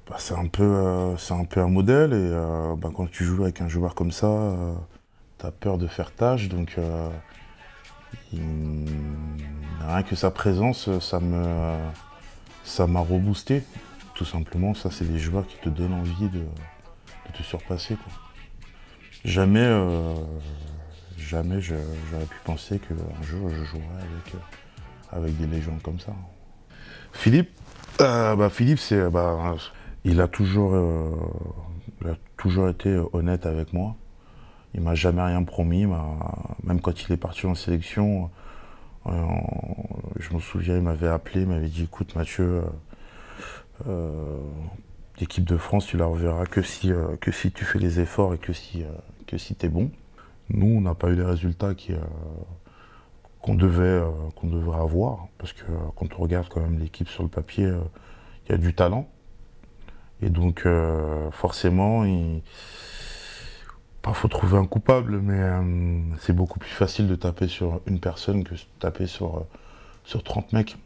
Bah, c'est un peu un modèle et bah, quand tu joues avec un joueur comme ça, t'as peur de faire tâche, donc rien que sa présence, ça m'a reboosté. Tout simplement, ça c'est des joueurs qui te donnent envie de te surpasser, quoi. Jamais, jamais j'aurais pu penser qu'un jour je jouerais avec des légendes comme ça. Philippe, Philippe, il a toujours été honnête avec moi. Il m'a jamais rien promis. Même quand il est parti en sélection, je me souviens, il m'avait appelé, il m'avait dit, écoute Mathieu, l'équipe de France, tu la reverras que si tu fais les efforts et que si tu es bon. Nous, on n'a pas eu les résultats qu'on devrait avoir, parce que quand on regarde quand même l'équipe sur le papier, il y a du talent. Et donc, forcément, il faut trouver un coupable, mais c'est beaucoup plus facile de taper sur une personne que de taper sur 30 mecs.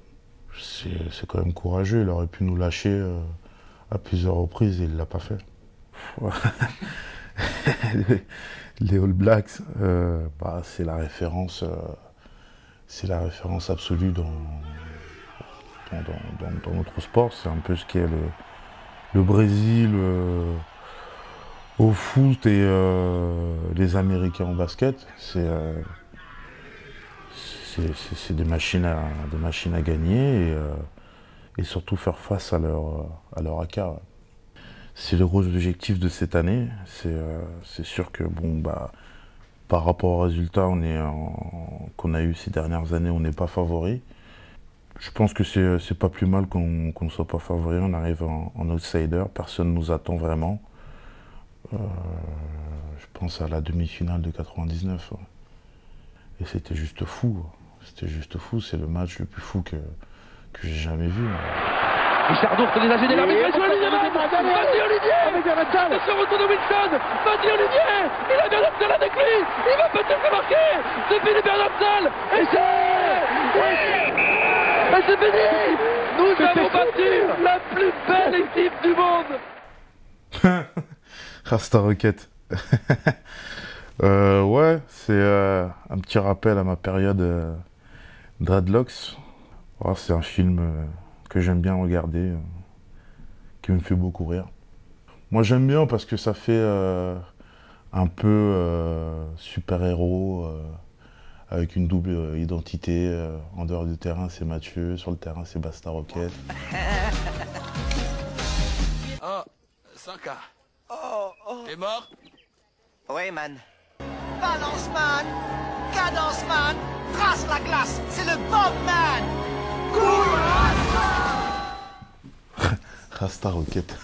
C'est quand même courageux, il aurait pu nous lâcher à plusieurs reprises et il ne l'a pas fait. Les All Blacks, c'est la référence absolue dans notre sport. C'est un peu ce qu'est le Brésil au foot et les Américains en basket. C'est des machines à gagner et surtout faire face à leur AK. C'est le gros objectif de cette année. C'est sûr que par rapport aux résultats qu'on a eu ces dernières années, on n'est pas favori. Je pense que c'est pas plus mal qu'on ne soit pas favori. On arrive en outsider, personne ne nous attend vraiment. Je pense à la demi-finale de 99. Et c'était juste fou. C'était juste fou. C'est le match le plus fou que j'ai jamais vu. Richard Dourte dégagé des l'arbitre. Madi Olivier. Attention, retour de Wilson. Madi Olivier. Il a Bernard avec lui. Il va peut-être marquer. C'est fini Bernard. Et c'est fini. Nous avons battu la plus belle équipe du monde. Rasta Rocket. Ouais, c'est un petit rappel à ma période Dreadlocks. Oh, c'est un film que j'aime bien regarder, qui me fait beaucoup rire. Moi j'aime bien parce que ça fait un peu super-héros, avec une double identité. En dehors du terrain c'est Mathieu, sur le terrain c'est Basta Rocket. Oh, 100K. T'es mort? Oui, man. Balance, man. Cadence, man. Trace la glace. C'est le Bob, man. Cool, Rasta Rocket.